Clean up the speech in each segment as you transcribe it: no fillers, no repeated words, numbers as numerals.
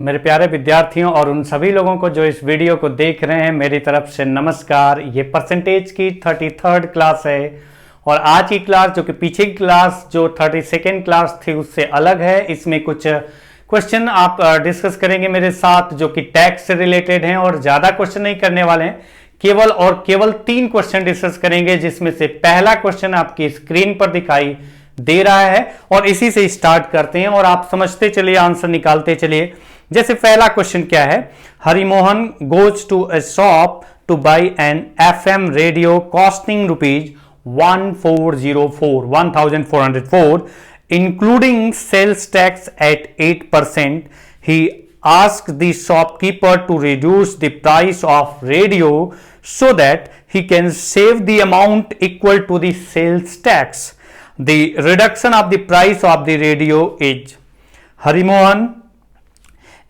मेरे प्यारे विद्यार्थियों और उन सभी लोगों को जो इस वीडियो को देख रहे हैं, मेरी तरफ से नमस्कार। ये परसेंटेज की 33rd क्लास है और आज की क्लास जो कि पीछे की क्लास जो 32nd क्लास थी उससे अलग है। इसमें कुछ क्वेश्चन आप डिस्कस करेंगे मेरे साथ जो कि टैक्स से रिलेटेड हैं और ज़्यादा क्वेश्चन नहीं करने वाले हैं, केवल 3 क्वेश्चन डिस्कस करेंगे, जिसमें से पहला क्वेश्चन आपकी स्क्रीन पर दिखाई दे रहा है और इसी से स्टार्ट करते हैं और आप समझते चलिए, आंसर निकालते चलिए। जैसे पहला क्वेश्चन क्या है, Harimohan goes to a shop to buy an FM radio costing rupees 1404 including sales tax at 8%. He asked the shopkeeper to reduce the price of radio so that he can save the amount equal to the sales tax. The reduction of the price of the radio is. Harimohan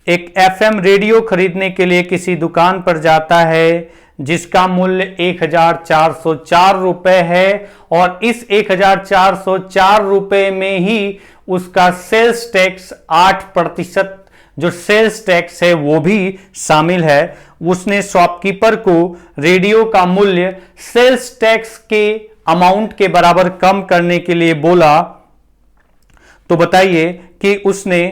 एक FM radio खरीदने के लिए किसी दुकान पर जाता है जिसका मूल्य 1404 रुपए है और इस 1404 रुपए में ही उसका सेल्स टैक्स 8% जो सेल्स टैक्स है वो भी शामिल है। उसने शॉपकीपर को रेडियो का मूल्य सेल्स टैक्स के अमाउंट के बराबर कम करने के लिए बोला। तो बताइए कि उसने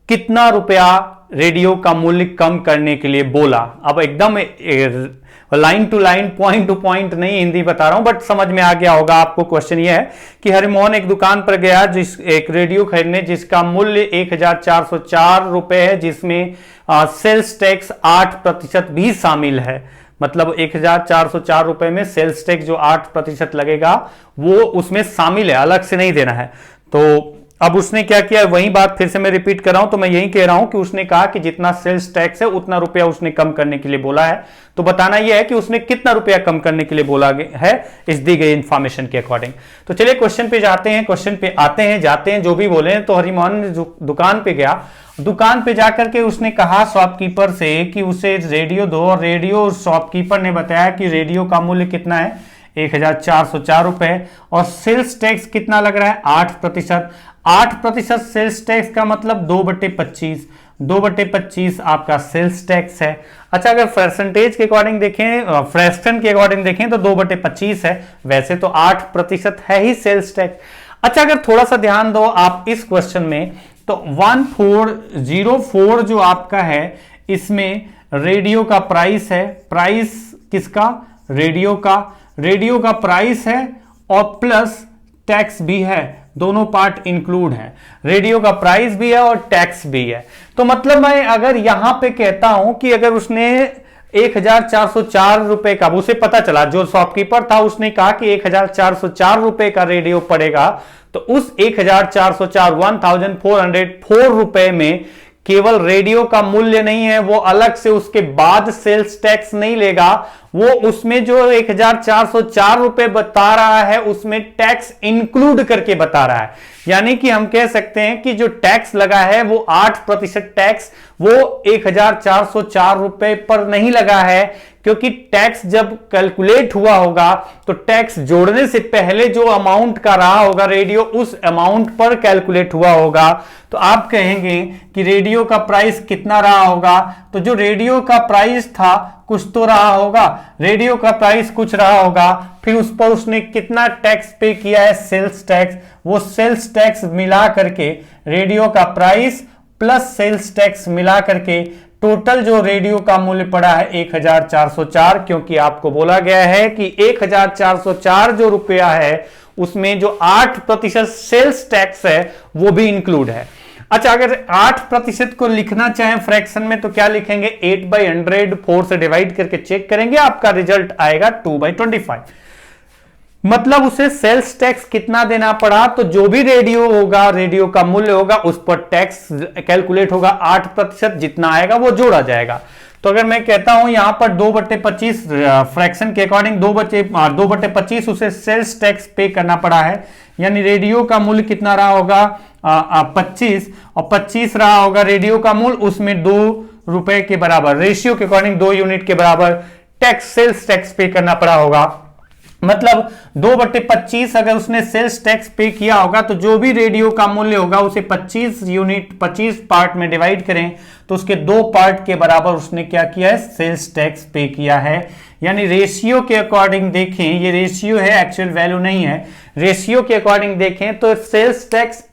कितना रुपया रेडियो का मूल्य कम करने के लिए बोला। अब एकदम line to line, point to point नहीं हिंदी बता रहा हूं, बट समझ में आ गया होगा आपको। क्वेश्चन यह है कि हरिमोहन एक दुकान पर गया एक रेडियो खरीदने जिसका मूल्य 1404 रुपए है, जिसमें सेल्स टैक्स 8% भी शामिल है। मतलब 1404 रुपए में सेल्स टैक्स जो 8% लगेगा वो उसमें शामिल है, अलग से नहीं देना है। तो अब उसने क्या किया, वही बात फिर से मैं रिपीट कर रहा हूं, तो मैं यही कह रहा हूं कि उसने कहा कि जितना सेल्स टैक्स है उतना रुपया उसने कम करने के लिए बोला है। तो बताना यह है कि उसने कितना रुपया कम करने के लिए बोला है इस दी गई इंफॉर्मेशन के अकॉर्डिंग। तो चलिए क्वेश्चन पे जाते हैं, क्वेश्चन पे आते हैं जाते हैं जो भी बोले। तो हरिमोहन ने दुकान पे गया, दुकान पे जाकर के उसने कहा शॉपकीपर से कि उसे रेडियो दो, और रेडियो शॉपकीपर ने बताया कि रेडियो का मूल्य कितना है 1404 रुपए और सेल्स टैक्स कितना लग रहा है 8%। 8% सेल्स टैक्स का मतलब 2/25, 2/25 आपका सेल्स टैक्स है। अच्छा, अगर परसेंटेज के अकॉर्डिंग देखें, फ्रैक्शन के अकॉर्डिंग देखें तो 2/25 है, वैसे तो 8% है ही सेल्स टैक्स। अच्छा, अगर थोड़ा सा ध्यान दो आप इस क्वेश्चन में, तो 1404 जो आपका है इसमें रेडियो का प्राइस है, प्राइस किसका, रेडियो का प्राइस है और प्लस टैक्स भी है, दोनों पार्ट इंक्लूड है। रेडियो का प्राइस भी है और टैक्स भी है। तो मतलब मैं अगर यहां पे कहता हूं कि अगर उसने 1404 रुपए का, उसे पता चला, जो शॉपकीपर था उसने कहा कि 1404 रुपए का रेडियो पड़ेगा, तो उस 1404 रुपए में केवल रेडियो का मूल्य नहीं है, वो अलग से उसके बाद सेल्स टैक्स नहीं लेगा, वो उसमें जो 1404 रुपए बता रहा है उसमें टैक्स इंक्लूड करके बता रहा है। यानी कि हम कह सकते हैं कि जो टैक्स लगा है वो 8% टैक्स वो 1404 रुपए पर नहीं लगा है, क्योंकि टैक्स जब कैलकुलेट हुआ होगा तो टैक्स जोड़ने से पहले जो अमाउंट का रहा होगा रेडियो, उस अमाउंट पर कैलकुलेट हुआ होगा। तो आप कहेंगे कि रेडियो का प्राइस कितना रहा होगा, तो जो रेडियो का प्राइस था कुछ तो रहा होगा, रेडियो का प्राइस कुछ रहा होगा, फिर उस पर उसने कितना टैक्स पे किया है, सेल्स टैक्स, वो सेल्स टैक्स मिला करके रेडियो का प्राइस प्लस सेल्स टैक्स मिला करके टोटल जो रेडियो का मूल्य पड़ा है 1404, क्योंकि आपको बोला गया है कि 1404 जो रुपया है उसमें जो 8% सेल्स टैक्स है वो भी इंक्लूड है। अच्छा, अगर 8% को लिखना चाहें फ्रैक्शन में तो क्या लिखेंगे, 8/100 4 से डिवाइड करके चेक करेंगे, आपका रिजल्ट आएगा 2/25। मतलब उसे सेल्स टैक्स कितना देना पड़ा, तो जो भी रेडियो होगा, रेडियो का मूल्य होगा, उस पर टैक्स कैलकुलेट होगा, 8% जितना आएगा वो जोड़ा जाएगा। तो अगर मैं कहता हूं यहां पर 2/25 फ्रैक्शन के अकॉर्डिंग 2/25 उसे सेल्स टैक्स पे करना पड़ा है, यानी रेडियो का मूल्य कितना रहा होगा 25 और 25 रहा होगा रेडियो का मूल्य, उसमें 2 रुपए के बराबर रेशियो के अकॉर्डिंग 2 यूनिट के बराबर टैक्स, सेल्स टैक्स पे करना पड़ा होगा। मतलब 2/25 अगर उसने सेल्स टैक्स पे किया होगा तो जो भी रेडियो का मूल्य होगा उसे 25 पार्ट में डिवाइड करें तो उसके 2 पार्ट के बराबर उसने क्या किया है, सेल्स टैक्स पे किया है। यानी रेशियो के अकॉर्डिंग देखें, ये रेशियो है, एक्चुअल वैल्यू नहीं है। रेशियो के अकॉर्डिंग देखें तो सेल्स टैक्स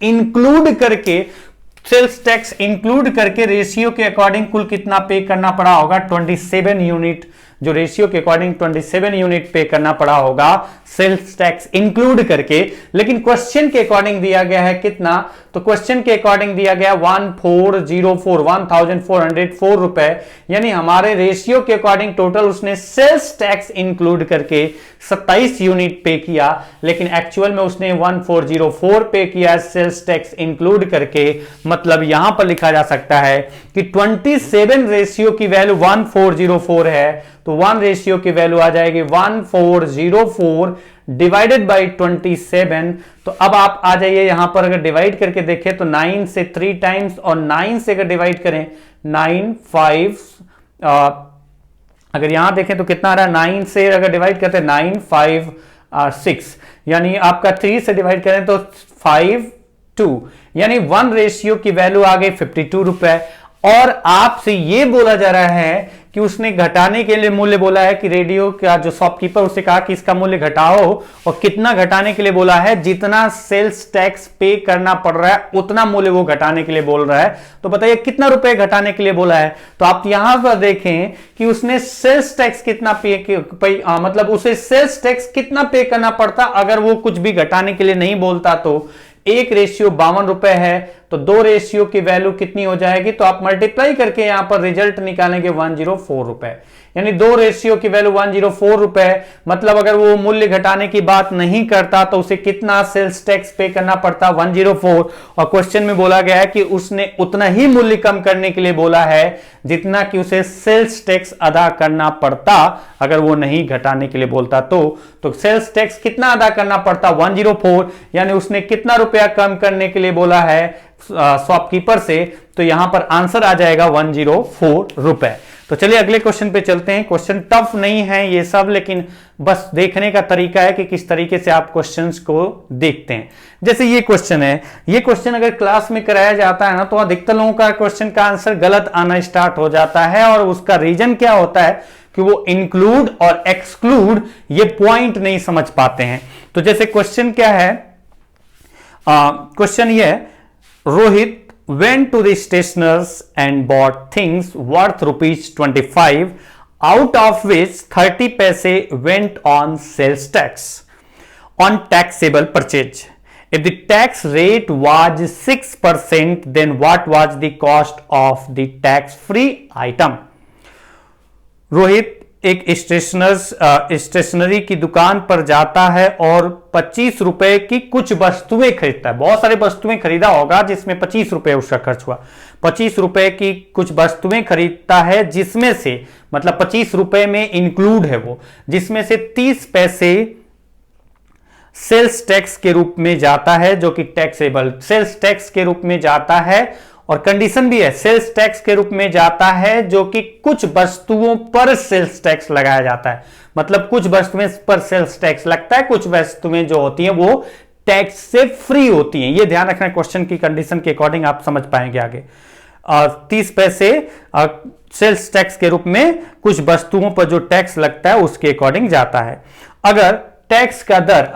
इंक्लूड करके रेशियो के अकॉर्डिंग कुल कितना पे करना पड़ा होगा, 27 यूनिट। जो रेशियो के अकॉर्डिंग 27 यूनिट पे करना पड़ा होगा सेल्स टैक्स इंक्लूड करके। लेकिन क्वेश्चन के अकॉर्डिंग दिया गया है कितना, तो क्वेश्चन के अकॉर्डिंग दिया गया 1404 रुपए। यानी हमारे रेशियो के अकॉर्डिंग टोटल उसने सेल्स टैक्स इंक्लूड करके 27 यूनिट पे किया, लेकिन एक्चुअल में उसने 1404 पे किया सेल्स टैक्स इंक्लूड करके। मतलब यहां पर लिखा जा सकता है कि 27 रेशियो की वैल्यू 1404 है, तो 1 रेशियो की वैल्यू आ जाएगी 1404 डिवाइडेड बाई 27। तो अब आप आ जाइए यहां पर, अगर डिवाइड करके देखें तो 9 से 3 टाइम्स और 9 से अगर डिवाइड करें 9 5 अगर यहां देखें तो कितना आ रहा है, 9 से अगर डिवाइड करते हैं 9 5 6, यानी आपका 3 से डिवाइड करें तो 5 2, यानी 1 रेशियो की वैल्यू आ गई 52 रुपए। और आपसे यह बोला जा रहा है कि उसने घटाने के लिए मूल्य बोला है कि रेडियो का जो शॉपकीपर उसे कहा कि इसका मूल्य घटाओ, और कितना घटाने के लिए बोला है, जितना सेल्स टैक्स पे करना पड़ रहा है उतना मूल्य वो घटाने के लिए बोल रहा है। तो बताइए कितना रुपए घटाने के लिए बोला है। तो आप यहां पर देखें कि उसने सेल्स टैक्स कितना मतलब उसे सेल्स टैक्स कितना पे करना पड़ता अगर वो कुछ भी घटाने के लिए नहीं बोलता। तो 1 रेशियो 52 रुपए है, तो 2 रेशियो की वैल्यू कितनी हो जाएगी, तो आप मल्टीप्लाई करके यहां पर रिजल्ट निकालेंगे 104 रुपए। यानी 2 रेशियो की वैल्यू 104 रुपए। मतलब अगर वो मूल्य घटाने की बात नहीं करता तो उसे कितना सेल्स टैक्स पे करना पड़ता, 104। और क्वेश्चन में बोला गया है कि उसने उतना ही मूल्य कम करने के लिए बोला है जितना कि उसे सेल्स टैक्स अदा करना पड़ता अगर वो नहीं घटाने के लिए बोलता। तो सेल्स टैक्स कितना अदा करना पड़ता, 104। यानी उसने कितना रुपया कम करने के लिए बोला है शॉपकीपर से, तो यहां पर आंसर आ जाएगा 104 रुपए। तो चलिए अगले क्वेश्चन पे चलते हैं। क्वेश्चन टफ नहीं है ये सब, लेकिन बस देखने का तरीका है कि किस तरीके से आप क्वेश्चंस को देखते हैं। जैसे ये क्वेश्चन है, ये क्वेश्चन अगर क्लास में कराया जाता है ना तो अधिकतर लोगों का क्वेश्चन का आंसर गलत आना स्टार्ट हो जाता है। और उसका रीजन क्या होता है कि वो इंक्लूड और एक्सक्लूड ये पॉइंट नहीं समझ पाते हैं। तो जैसे क्वेश्चन क्या है, क्वेश्चन ये है, Rohit went to the stationers and bought things worth ₹25, out of which 30 paise went on sales tax on taxable purchase. If the tax rate was 6%, then what was the cost of the tax-free item? Rohit एक stationery की दुकान पर जाता है और 25 रुपए की कुछ वस्तुएं खरीदता है। बहुत सारे वस्तुएं खरीदा होगा जिसमें 25 रुपए उसका खर्च हुआ। 25 रुपए की कुछ वस्तुएं खरीदता है जिसमें से, मतलब 25 रुपए में इंक्लूड है वो, जिसमें से 30 पैसे सेल्स टैक्स के रूप में जाता है, जो कि टैक्सेबल सेल्स टैक्स के रूप में जाता है। और कंडीशन भी है, सेल्स टैक्स के रूप में जाता है जो कि कुछ वस्तुओं पर सेल्स टैक्स लगाया जाता है। मतलब कुछ वस्तुएं पर सेल्स टैक्स लगता है, कुछ वस्तुएं जो होती हैं वो टैक्स से फ्री होती हैं। ये ध्यान रखना, क्वेश्चन की कंडीशन के अकॉर्डिंग आप समझ पाएंगे आगे। और 30 पैसे सेल्स टैक्स के रूप में कुछ वस्तुओं पर जो टैक्स लगता है उसके अकॉर्डिंग जाता है। अगर टैक्स का दर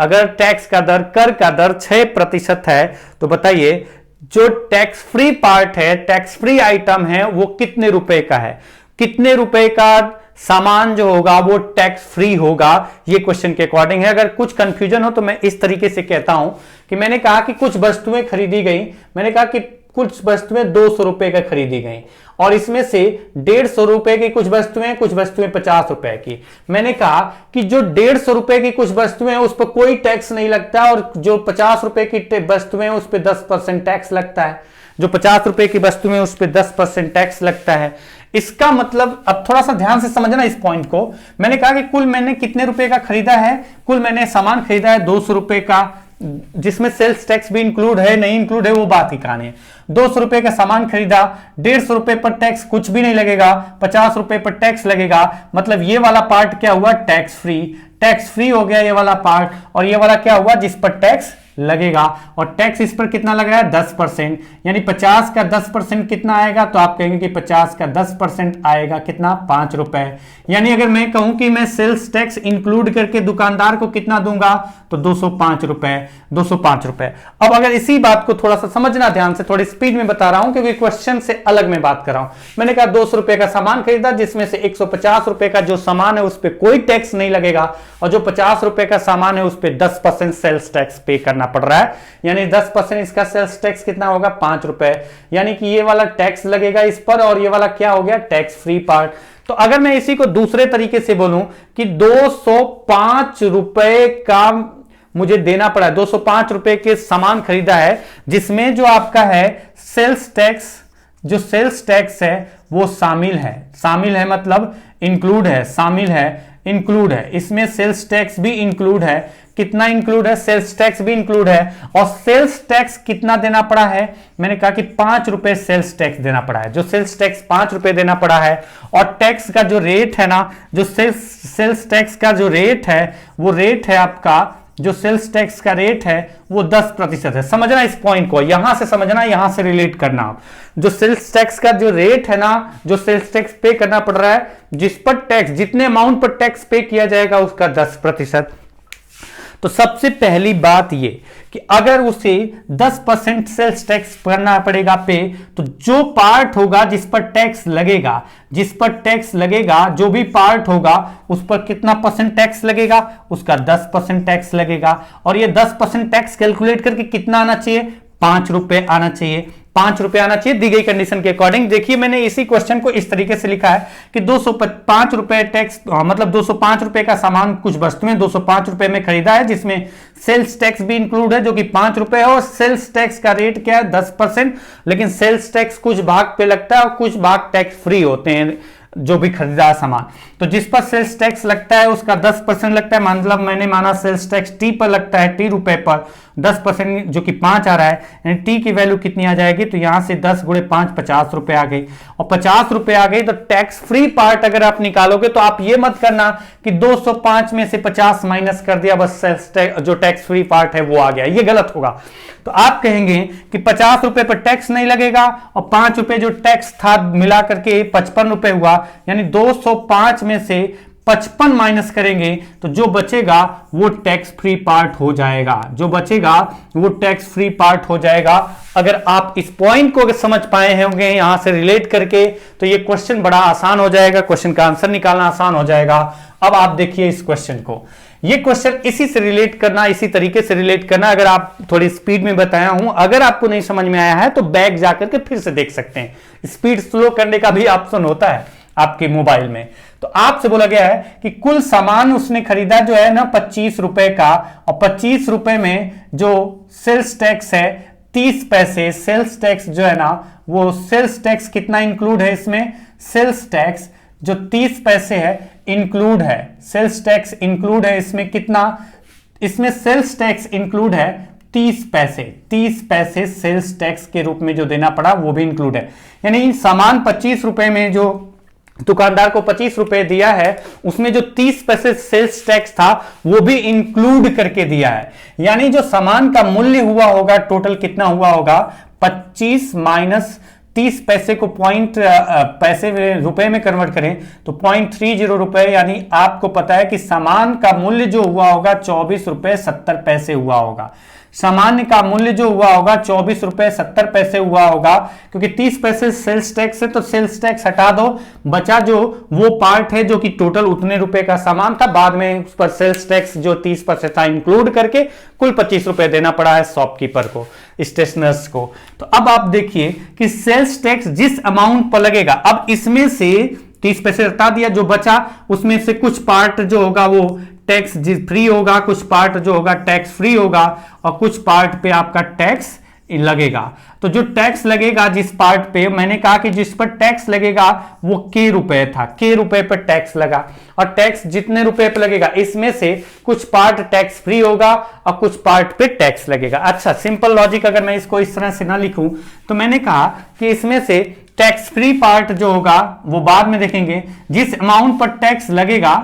कर का दर 6% है, तो बताइए जो टैक्स फ्री पार्ट है, टैक्स फ्री आइटम है, वो कितने रुपए का है, कितने रुपए का सामान जो होगा वो टैक्स फ्री होगा। ये क्वेश्चन के अकॉर्डिंग है। अगर कुछ कंफ्यूजन हो तो मैं इस तरीके से कहता हूं कि मैंने कहा कि कुछ वस्तुएं खरीदी गई, मैंने कहा कि कुछ वस्तुएं 200 रुपए का खरीदी गई और इसमें से 150 रुपए की कुछ वस्तुएं 50 रुपए की। मैंने कहा कि जो 150 रुपए की कुछ वस्तुएं उस पर कोई टैक्स नहीं लगता और जो 50 रुपए की वस्तुएं उस पर 10% टैक्स लगता है। जो 50 रुपए की वस्तुएं उस पर 10% टैक्स लगता है। इसका मतलब अब थोड़ा सा ध्यान से समझना इस पॉइंट को। मैंने कहा कि कुल मैंने कितने रुपए का खरीदा है, कुल मैंने सामान खरीदा है 200 रुपए का, जिसमें सेल्स टैक्स भी इंक्लूड है नहीं इंक्लूड है वो बात ही कहानी है। 200 रुपए का सामान खरीदा, 150 रुपए पर टैक्स कुछ भी नहीं लगेगा, 50 रुपए पर टैक्स लगेगा। मतलब ये वाला पार्ट क्या हुआ, टैक्स फ्री। टैक्स फ्री हो गया ये वाला पार्ट, और ये वाला क्या हुआ जिस पर टैक्स लगेगा, और टैक्स इस पर कितना लग रहा है 10%, यानी 50 का 10% कितना आएगा, तो आप कहेंगे कि 50 का 10% आएगा कितना 5 रुपए। यानी अगर मैं कहूं कि मैं सेल्स टैक्स इंक्लूड करके दुकानदार को कितना दूंगा, तो 205 रुपए, 205 रुपए। अब अगर इसी बात को थोड़ा सा समझना ध्यान से, थोड़ी स्पीड में बता रहा हूं क्योंकि क्वेश्चन से अलग मैं बात कर रहा हूं। मैंने कहा 200 रुपए का सामान खरीदा जिसमें से 150 रुपए का जो सामान है उस पर कोई टैक्स नहीं लगेगा, और जो 50 रुपए का सामान है उस पर 10% सेल्स टैक्स पे करना पड़ रहा है, यानी 10% इसका सेल्स टैक्स कितना होगा 5 रुपए, यानी कि ये वाला टैक्स लगेगा इस पर, और ये वाला क्या हो गया टैक्स फ्री पार्ट। तो अगर मैं इसी को दूसरे तरीके से बोलूं कि 205 रुपए का मुझे देना पड़ा है, 205 रुपए के सामान खरीदा है जिसमें जो आपका है सेल्स टैक्स, जो सेल्स टैक्स है वो शामिल है मतलब इंक्लूड है, शामिल है, इंक्लूड है, इसमें सेल्स टैक्स भी इंक्लूड है। कितना इंक्लूड है, सेल्स टैक्स भी इंक्लूड है, और सेल्स टैक्स कितना देना पड़ा है, मैंने कहा कि 5 रुपए सेल्स टैक्स देना पड़ा है, जो सेल्स टैक्स 5 रुपए देना पड़ा है, और टैक्स का जो रेट है ना, जो सेल्स टैक्स का जो रेट है वो रेट है आपका, जो सेल्स टैक्स का रेट है वो 10% है। समझना इस पॉइंट को, यहां से समझना, यहां से रिलेट करना। जो सेल्स टैक्स का जो रेट है ना, जो सेल्स टैक्स पे करना पड़ रहा है, जिस पर टैक्स, जितने अमाउंट पर टैक्स पे किया जाएगा उसका 10%। तो सबसे पहली बात ये कि अगर उसे 10% सेल्स टैक्स करना पड़ेगा पे, तो जो पार्ट होगा जिस पर टैक्स लगेगा, जिस पर टैक्स लगेगा, जो भी पार्ट होगा उस पर कितना परसेंट टैक्स लगेगा, उसका 10% टैक्स लगेगा। और ये 10% टैक्स कैलकुलेट करके कितना आना चाहिए, 5 रुपए आना चाहिए, 5 रुपए आना चाहिए दी गई कंडीशन के अकॉर्डिंग। देखिए मैंने इसी क्वेश्चन को इस तरीके से लिखा है कि 205 रुपए टैक्स, मतलब 205 रुपए का सामान कुछ वस्तुएं 205 रुपए में खरीदा है जिसमें सेल्स टैक्स भी इंक्लूड है जो कि 5 रुपए है, और सेल्स टैक्स का रेट क्या है 10%, लेकिन सेल्स टैक्स कुछ भाग पे लगता है और कुछ भाग टैक्स फ्री होते हैं जो भी खरीदा सामान। तो जिस पर सेल्स टैक्स लगता है उसका 10% लगता है, मतलब मैंने माना सेल्स टैक्स टी पर लगता है, टी रुपए पर 10% जो कि 5 आ रहा है, यानी टी की वैल्यू कितनी आ जाएगी, तो यहां से 10 गुणे 5 50 रुपए आ गई, और 50 रुपए आ गई। तो टैक्स फ्री पार्ट अगर आप निकालोगे तो आप ये मत करना कि 205 में से 50 माइनस कर दिया बस सेल्स टैक्स, जो टैक्स फ्री पार्ट है वो आ गया, ये गलत होगा। तो आप कहेंगे कि 50 रुपए पर टैक्स नहीं लगेगा, और 5 रुपए जो टैक्स था मिला करके 55 रुपए हुआ, यानी 205 में से 55 माइनस करेंगे तो जो बचेगा वो टैक्स फ्री पार्ट हो जाएगा, जो बचेगा वो टैक्स फ्री पार्ट हो जाएगा। अगर आप इस पॉइंट को अगर समझ पाए होंगे यहां से रिलेट करके, तो ये क्वेश्चन बड़ा आसान हो जाएगा, क्वेश्चन का आंसर निकालना आसान हो जाएगा। अब आप देखिए इस क्वेश्चन को, ये क्वेश्चन इसी से रिलेट करना, इसी तरीके से रिलेट करना। अगर आप थोड़ी स्पीड में बताया हूं, अगर आपको नहीं समझ में आया है तो बैक जाकर के फिर से देख सकते हैं, स्पीड स्लो करने का भी ऑप्शन होता है आपके मोबाइल में। तो आपसे बोला गया है कि कुल सामान उसने खरीदा जो है ना 25 रुपए का, और 25 रुपए में जो सेल्स टैक्स है 30 पैसे, सेल्स टैक्स जो है ना वो सेल्स टैक्स कितना इंक्लूड है इसमें, सेल्स टैक्स जो 30 पैसे है इंक्लूड है, सेल्स टैक्स इंक्लूड है इसमें कितना, इसमें सेल्स टैक्स इंक्लूड है 30 पैसे, 30 पैसे सेल्स टैक्स के रूप में जो देना पड़ा वो भी इंक्लूड है। यानी सामान 25 रुपए में जो दुकानदार को 25 रुपए दिया है उसमें जो 30 पैसे सेल्स टैक्स था वो भी इंक्लूड करके दिया है। यानी जो सामान का मूल्य हुआ होगा टोटल कितना हुआ होगा, 25 माइनस 30 पैसे को पैसे रुपए में कन्वर्ट करें तो 0.30 रुपए, यानी आपको पता है कि सामान का मूल्य जो हुआ होगा 24 रुपए 70 पैसे हुआ होगा। सामान्य का मूल्य जो हुआ होगा 24 रुपए 70 पैसे हुआ होगा, क्योंकि 30 पैसे सेल्स टैक्स है तो सेल्स टैक्स हटा दो, बचा जो वो पार्ट है जो कि टोटल उतने रुपए का सामान था, बाद में उस पर सेल्स टैक्स जो 30 पैसे था इंक्लूड करके कुल 25 रुपए देना पड़ा है शॉपकीपर को, स्टेशनर्स को। तो अब आप देखिए कि सेल्स टैक्स जिस अमाउंट पर लगेगा, अब इसमें से 30 पैसे हटा दिया, जो बचा उसमें से कुछ पार्ट जो होगा वो टैक्स फ्री होगा, कुछ पार्ट जो होगा टैक्स फ्री होगा, और कुछ पार्ट पे आपका टैक्स लगेगा। तो जो टैक्स लगेगा जिस पार्ट पे, मैंने कहा कि जिस पर टैक्स लगेगा वो के रुपए था, के रुपए पर टैक्स लगा, और टैक्स जितने रुपए पे लगेगा इसमें से कुछ पार्ट टैक्स फ्री होगा और कुछ पार्ट पे टैक्स लगेगा। अच्छा, सिंपल लॉजिक अगर मैं इसको इस तरह से ना लिखूं तो मैंने कहा कि इसमें से टैक्स फ्री पार्ट जो होगा वो बाद में देखेंगे, जिस अमाउंट पर टैक्स लगेगा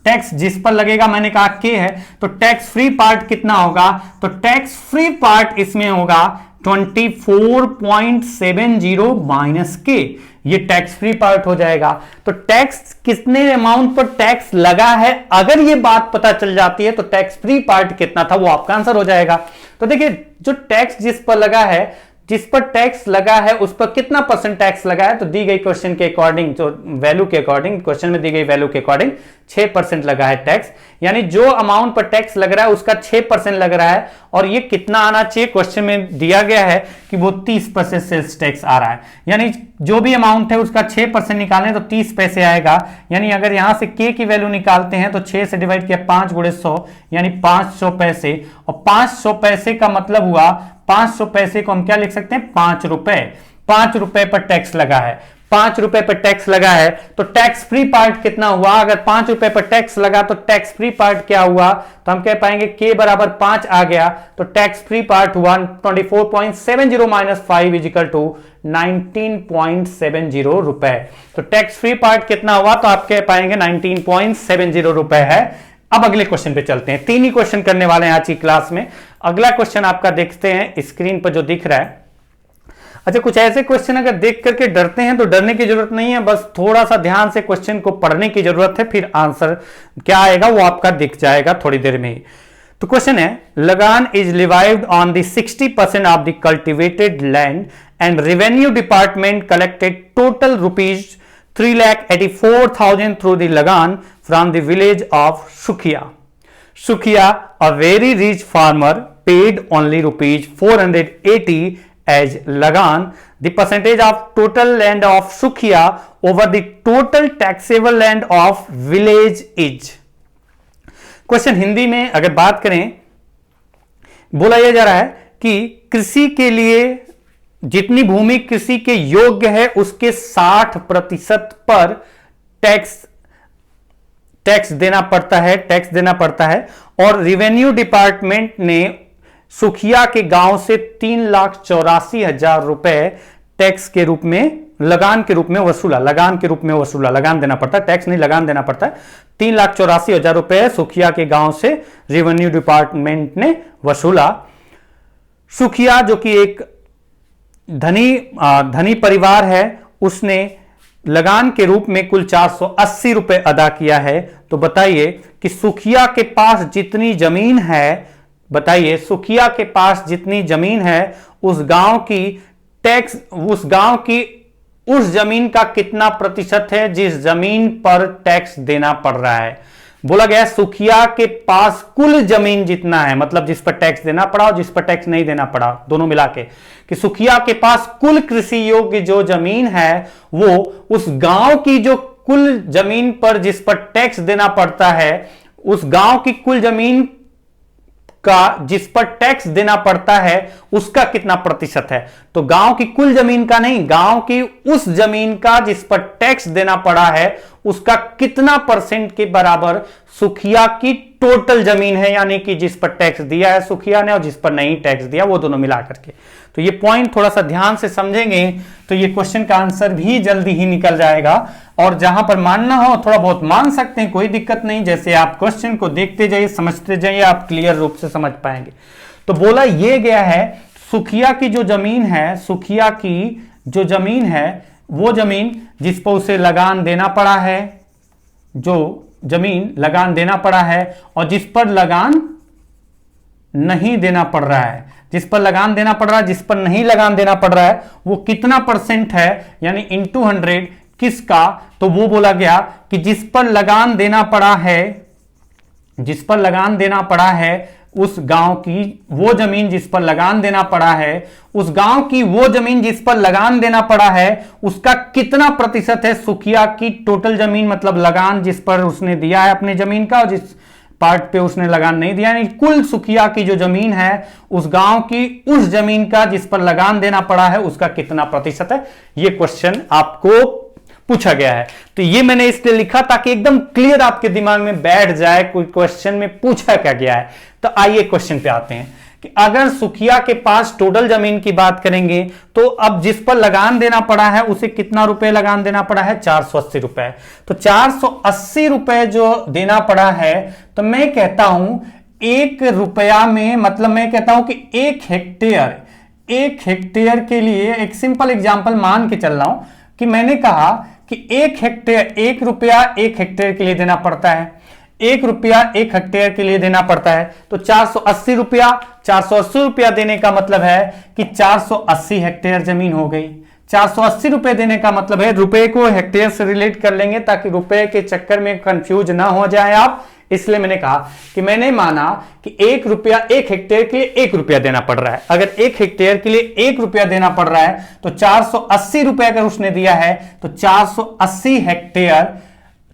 टैक्स जिस पर लगेगा मैंने कहा के है, तो टैक्स फ्री पार्ट कितना होगा, तो टैक्स फ्री पार्ट इसमें होगा 24.70 माइनस के, ये टैक्स फ्री पार्ट हो जाएगा। तो टैक्स कितने अमाउंट पर टैक्स लगा है, अगर ये बात पता चल जाती है तो टैक्स फ्री पार्ट कितना था वो आपका आंसर हो जाएगा। तो देखिए जो टैक्स जिस पर लगा है, जिस पर टैक्स लगा है उस पर कितना परसेंट टैक्स लगा है, तो दी गई क्वेश्चन के अकॉर्डिंग, जो वैल्यू के अकॉर्डिंग, क्वेश्चन में दी गई वैल्यू के अकॉर्डिंग 6% लगा है टैक्स, यानी जो अमाउंट पर टैक्स लग रहा है उसका 6% लग रहा है। और ये कितना आना चाहिए, क्वेश्चन में दिया गया है कि वो 30% सेल्स टैक्स आ रहा है, यानी जो भी अमाउंट है उसका 6% निकालें तो 30 पैसे आएगा। यानी अगर यहां से के की वैल्यू निकालते हैं तो 6 से डिवाइड किया 5 गुणे 100 यानी 500 पैसे, और 500 पैसे का मतलब हुआ 500 पैसे को हम क्या लिख सकते हैं, 5 रुपए। 5 रुपए पर टैक्स लगा है, 5 रुपए पर टैक्स लगा है, तो टैक्स फ्री पार्ट कितना हुआ, अगर 5 रुपए पर टैक्स लगा तो टैक्स फ्री पार्ट क्या हुआ, तो हम कह पाएंगे के बराबर 5 आ गया, तो टैक्स फ्री पार्ट हुआ 24.70 माइनस 5 इजिकल टू 19.70 रुपए। तो टैक्स फ्री पार्ट कितना हुआ, तो आप कह पाएंगे 19.70 रुपए है। अब अगले क्वेश्चन पे चलते हैं, 3 ही क्वेश्चन करने वाले हैं आज की क्लास में। अगला क्वेश्चन आपका देखते हैं स्क्रीन पर जो दिख रहा है। अच्छा, कुछ ऐसे क्वेश्चन अगर देख करके डरते हैं तो डरने की जरूरत नहीं है, बस थोड़ा सा ध्यान से क्वेश्चन को पढ़ने की जरूरत है, फिर आंसर क्या आएगा वो आपका दिख जाएगा थोड़ी देर में ही। तो क्वेश्चन है, lagaan is levied on the 60% of the cultivated land and revenue department collected total rupees 3,84,000 through the Lagan from the village of Sukhiya. Sukhiya, a very rich farmer, paid only rupees 480 as Lagan. The percentage of total land of Sukhiya over the total taxable land of village is. Question Hindi में अगर बात करें, बोला यह जा रहा है कि कृषि के लिए जितनी भूमि कृषि के योग्य है उसके 60% पर टैक्स देना पड़ता है, और रेवेन्यू डिपार्टमेंट ने सुखिया के गांव से 3,84,000 रुपए टैक्स के रूप में, लगान के रूप में वसूला। लगान देना पड़ता है, टैक्स नहीं लगान देना पड़ता है। 3,84,000 रुपए सुखिया के गांव से रेवेन्यू डिपार्टमेंट ने वसूला। सुखिया जो कि एक धनी परिवार है, उसने लगान के रूप में कुल 480 रुपए अदा किया है। तो बताइए कि सुखिया के पास जितनी जमीन है, उस गांव की उस जमीन का कितना प्रतिशत है जिस जमीन पर टैक्स देना पड़ रहा है। बोला गया सुखिया के पास कुल जमीन जितना है, मतलब जिस पर टैक्स देना पड़ा और जिस पर टैक्स नहीं देना पड़ा, दोनों मिला के, कि सुखिया के पास कुल कृषि योग्य जो जमीन है वो उस गांव की जो कुल जमीन पर जिस पर टैक्स देना पड़ता है, उस गांव की कुल जमीन का जिस पर टैक्स देना पड़ता है उसका कितना प्रतिशत है। तो गांव की कुल जमीन का नहीं, गांव की उस जमीन का जिस पर टैक्स देना पड़ा है उसका कितना परसेंट के बराबर सुखिया की टोटल जमीन है, यानी कि जिस पर टैक्स दिया है सुखिया ने और जिस पर नहीं टैक्स दिया, वो दोनों मिला करके। तो ये पॉइंट थोड़ा सा ध्यान से समझेंगे तो ये क्वेश्चन का आंसर भी जल्दी ही निकल जाएगा, और जहां पर मानना हो थोड़ा बहुत मान सकते हैं, कोई दिक्कत नहीं। जैसे आप क्वेश्चन को देखते जाइए, समझते जाइए, आप क्लियर रूप से समझ पाएंगे। तो बोला ये गया है सुखिया की जो जमीन है, सुखिया की जो जमीन है वो जमीन जिस पर उसे लगान देना पड़ा है, जो जमीन लगान देना पड़ा है, और जिस पर लगान नहीं देना पड़ रहा है, जिस पर लगान देना पड़ रहा है, जिस पर नहीं लगान देना पड़ रहा है, वो कितना परसेंट है, यानी इंटू 100 किसका। तो वो बोला गया कि जिस पर लगान देना पड़ा है उस गांव की वो जमीन जिस पर लगान देना पड़ा है, उस गांव की वो जमीन जिस पर लगान देना पड़ा है उसका कितना प्रतिशत है सुखिया की टोटल जमीन, मतलब लगान जिस पर उसने दिया है अपनी जमीन का और जिस पार्ट पे उसने लगान नहीं दिया, यानी कुल सुखिया की जो जमीन है उस गांव की उस जमीन का जिस पर लगान देना पड़ा है उसका कितना प्रतिशत है। ये क्वेश्चन आपको पूछा गया है। तो ये मैंने इसलिए लिखा ताकि एकदम क्लियर आपके दिमाग में बैठ जाए कोई क्वेश्चन में पूछा क्या गया है। तो आइए क्वेश्चन पे आते हैं कि अगर सुखिया के पास टोटल जमीन की बात करेंगे तो अब जिस पर लगान देना पड़ा है उसे कितना रुपए लगान देना पड़ा है, 480 रुपए। तो 480 रुपए जो देना पड़ा है, तो मैं कहता हूं 1 रुपया में, मतलब मैं कहता हूं कि 1 हेक्टेयर के लिए एक सिंपल एग्जांपल मान के चल रहा हूं कि मैंने कहा कि 1 हेक्टेयर 1 रुपया 1 हेक्टेयर के लिए देना पड़ता है, 1 रुपया 1 हेक्टेयर के लिए देना पड़ता है। तो 480 रुपया देने का मतलब है कि 480 हेक्टेयर जमीन हो गई। 480 रुपए देने का मतलब है, रुपए को हेक्टेयर से रिलेट कर लेंगे ताकि रुपए के चक्कर में कंफ्यूज ना हो जाए आप, इसलिए मैंने कहा कि मैंने माना कि 1 रुपया 1 हेक्टेयर के लिए 1 रुपया देना पड़ रहा है। अगर 1 हेक्टेयर के लिए 1 रुपया देना पड़ रहा है तो 480 रुपए अगर उसने दिया है तो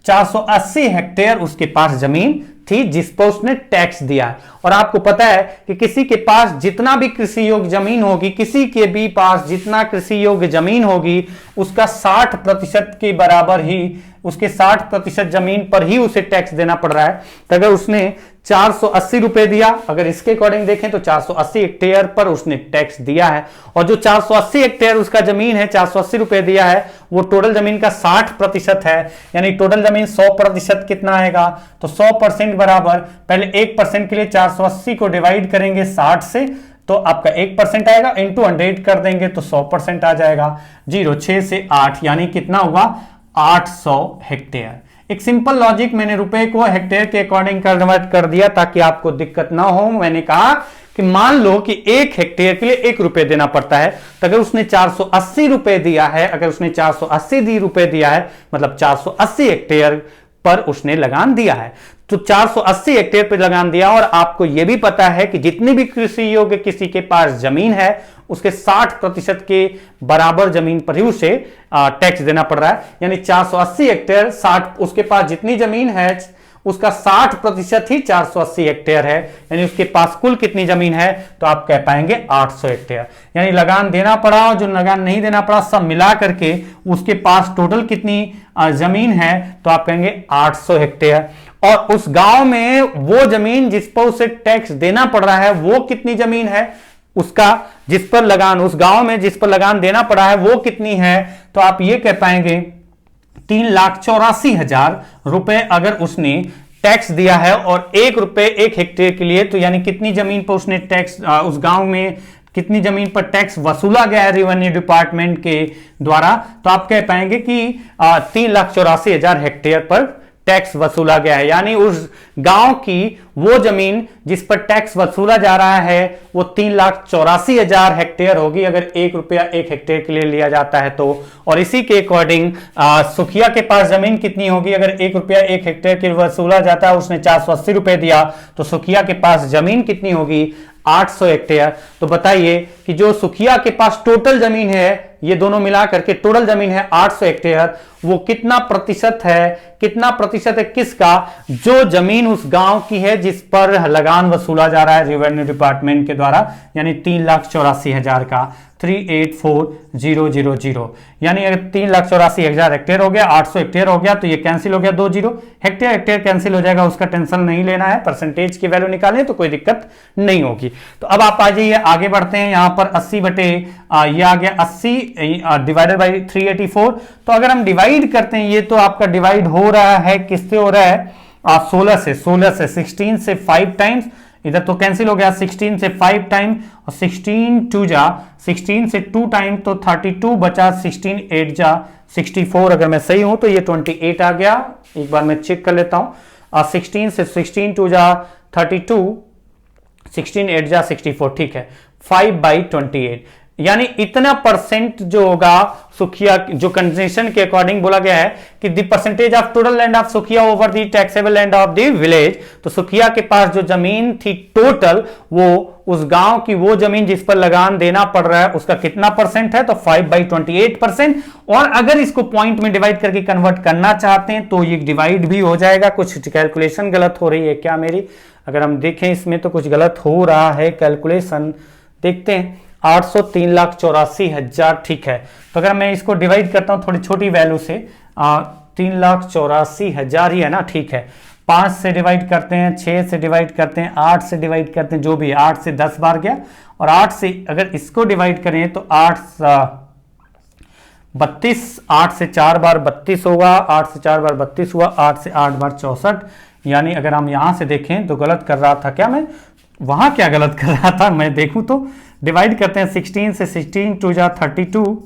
480 हेक्टेयर उसके पास जमीन थी जिस पर उसने टैक्स दिया है। और आपको पता है कि किसी के पास जितना भी कृषि योग्य जमीन होगी, किसी के भी पास जितना कृषि योग्य जमीन होगी उसका 60% के बराबर ही, उसके 60% जमीन पर ही उसे टैक्स देना पड़ रहा है। तो अगर उसने 480 रुपए दिया, अगर इसके अकॉर्डिंग देखें तो 480 हेक्टेयर पर उसने टैक्स दिया है, और जो 480 हेक्टेयर उसका जमीन है, 480 रुपए दिया है, वो टोटल जमीन का 60% है। यानी टोटल जमीन 100% कितना आएगा, तो 100% बराबर, पहले 1% के लिए 480 को डिवाइड करेंगे 60 से, तो आपका 1% आएगा, इंटू 100 कर देंगे तो 100% आ जाएगा। 0 6 से 8 यानी कितना हुआ, 800 हेक्टेयर। एक सिंपल लॉजिक, मैंने रुपए को हेक्टेयर के अकॉर्डिंग कन्वर्ट कर दिया ताकि आपको दिक्कत ना हो। मैंने कहा कि मान लो कि 1 हेक्टेयर के लिए 1 रुपए देना पड़ता है, तो अगर उसने 480 रुपए दिया है, अगर उसने 480 रुपए दिया है मतलब 480 हेक्टेयर पर उसने लगान दिया है, तो 480 हेक्टेयर पर लगान दिया। और आपको यह भी पता है कि जितनी भी कृषि योग्य किसी के पास जमीन है उसके 60% के बराबर जमीन पर ही उसे टैक्स देना पड़ रहा है। यानी 480 हेक्टेयर 60, उसके पास जितनी जमीन है उसका 60% ही 480 हेक्टेयर है, यानी उसके पास कुल कितनी जमीन है, तो आप कह पाएंगे 800 हेक्टेयर। यानी लगान देना पड़ा और जो लगान नहीं देना पड़ा सब मिला करके उसके पास टोटल कितनी जमीन है, तो आप कहेंगे 800 हेक्टेयर। और उस गांव में वो जमीन जिस पर उसे टैक्स देना पड़ रहा है वो कितनी जमीन है, उसका जिस पर लगान, उस गांव में जिस पर लगान देना पड़ा है वो कितनी है, तो आप ये कह पाएंगे 3,84,000 रुपए अगर उसने टैक्स दिया है। और 1 रुपए 1 हेक्टेयर के लिए, तो यानी कितनी जमीन पर उसने टैक्स, उस गांव में कितनी जमीन पर टैक्स वसूला गया है रेवेन्यू डिपार्टमेंट के द्वारा, तो आप कह पाएंगे कि 3,84,000 हेक्टेयर पर टैक्स वसूला गया है। यानी उस गांव की वो जमीन जिस पर टैक्स वसूला जा रहा है वो 3,84,000 हेक्टेयर होगी अगर 1 रुपया 1 हेक्टेयर के लिए लिया जाता है तो। और इसी के अकॉर्डिंग सुखिया के पास जमीन कितनी होगी, अगर 1 रुपया 1 हेक्टेयर के वसूला जाता है, उसने 480 रुपए दिया, तो सुखिया के पास जमीन कितनी होगी, 800 हेक्टेयर। तो बताइए कि जो सुखिया के पास टोटल जमीन है, ये दोनों मिला करके टोटल जमीन है 800 हेक्टेयर, वो कितना प्रतिशत है, कितना प्रतिशत है किसका, जो जमीन उस गांव की है जिस पर लगान वसूला जा रहा है रेवेन्यू डिपार्टमेंट के द्वारा, यानी 3,84,000 का, 3,84,000। यानी अगर 3,84,000 हेक्टेयर हो गया, 800 हेक्टेयर हो गया, तो ये कैंसिल हो गया 2 जीरो, हेक्टेयर हेक्टेयर कैंसिल हो जाएगा, उसका टेंशन नहीं लेना है, परसेंटेज की वैल्यू निकालें तो कोई दिक्कत नहीं होगी। तो अब आप आ जाइए, आगे बढ़ते हैं। यहां पर 80 बटे ये आ गया 80 डिवाइडेड बाई 384। तो अगर हम डिवाइड करते हैं, ये तो आपका डिवाइड हो रहा है, किससे हो रहा है, 16 से 16 से 5 टाइम्स, इधर तो कैंसिल हो गया, 16 से 5 टाइम, और 16 से 2 टाइम तो 32 बचा, 16 8 जा 64, अगर मैं सही हूं तो ये 28 आ गया। एक बार मैं चेक कर लेता हूं, 16 से 16 2 जा 32, 16 8 जा 64, ठीक है, 5/28। यानी इतना परसेंट जो होगा सुखिया, जो कंसेशन के अकॉर्डिंग बोला गया है कि the percentage of total land of Sukhiya over the taxable land of the village. तो सुखिया के पास जो जमीन थी टोटल, वो उस गांव की वो जमीन जिस पर लगान देना पड़ रहा है उसका कितना परसेंट है, तो 5/28%। और अगर इसको पॉइंट में डिवाइड करके कन्वर्ट करना चाहते हैं तो ये डिवाइड भी हो जाएगा। कुछ कैलकुलेशन गलत हो रही है क्या मेरी, अगर हम देखें इसमें तो कुछ गलत हो रहा है कैलकुलेशन, देखते हैं। 800 3,84,000, ठीक है। तो अगर मैं इसको डिवाइड करता हूं थोड़ी छोटी वैल्यू से, 3,84,000 ही है ना, ठीक है, 5 से डिवाइड करते हैं, 6 से डिवाइड करते हैं, 8 से डिवाइड करते हैं, जो भी 8 से 10 बार गया, और 8 से अगर इसको डिवाइड करें तो 8 से 4 बार 32 होगा, 8 से 4 बार 32 हुआ, 8 से 8 बार 64। यानी अगर हम यहां से देखें तो गलत कर रहा था क्या मैं, वहां क्या गलत कर रहा था मैं देखूं तो, डिवाइड करते हैं 16 से, 16 2 जा 32,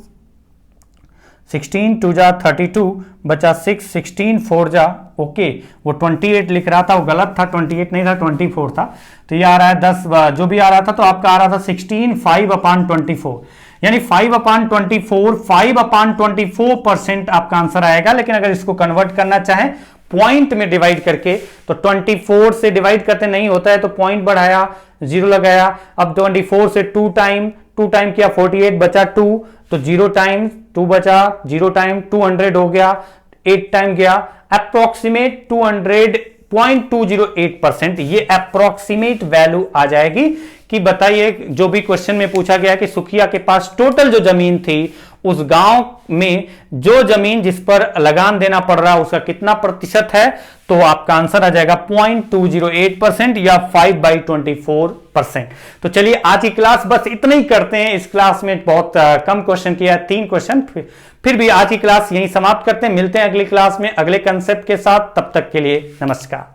16 2 जा 32 बचा 6, 16 4 जा ओके, वो 28 लिख रहा था, वो गलत था, 28 नहीं था 24 था, तो ये आ रहा है 10 जो भी आ रहा था, तो आपका आ रहा था 16 5/24, यानी 5/24, 5/24% आपका आंसर आएगा। लेकिन अगर इसको कन्वर्ट करना चाहें पॉइंट में डिवाइड करके तो 24 से डिवाइड करते नहीं होता है, तो पॉइंट बढ़ाया, 0 लगाया, अब 24 से 2 टाइम किया, 48 बचा 2, तो 0 टाइम 2 बचा, 0 टाइम 200 हो गया, 8 टाइम गया, अप्रोक्सीमेट 200.208%, ये अप्रोक्सीमेट वैल्यू आ जाएगी। कि बताइए, जो भी क्वेश्चन में पूछा गया कि सुखिया के पास टोटल जो जमीन थी उस गांव में जो जमीन जिस पर लगान देना पड़ रहा है उसका कितना प्रतिशत है, तो आपका आंसर आ जाएगा 0.208% या 5/24%। तो चलिए आज की क्लास बस इतना ही करते हैं। इस क्लास में बहुत कम क्वेश्चन किया, 3 क्वेश्चन, फिर भी आज की क्लास यहीं समाप्त करते हैं। मिलते हैं अगली क्लास में अगले कंसेप्ट के साथ, तब तक के लिए नमस्कार।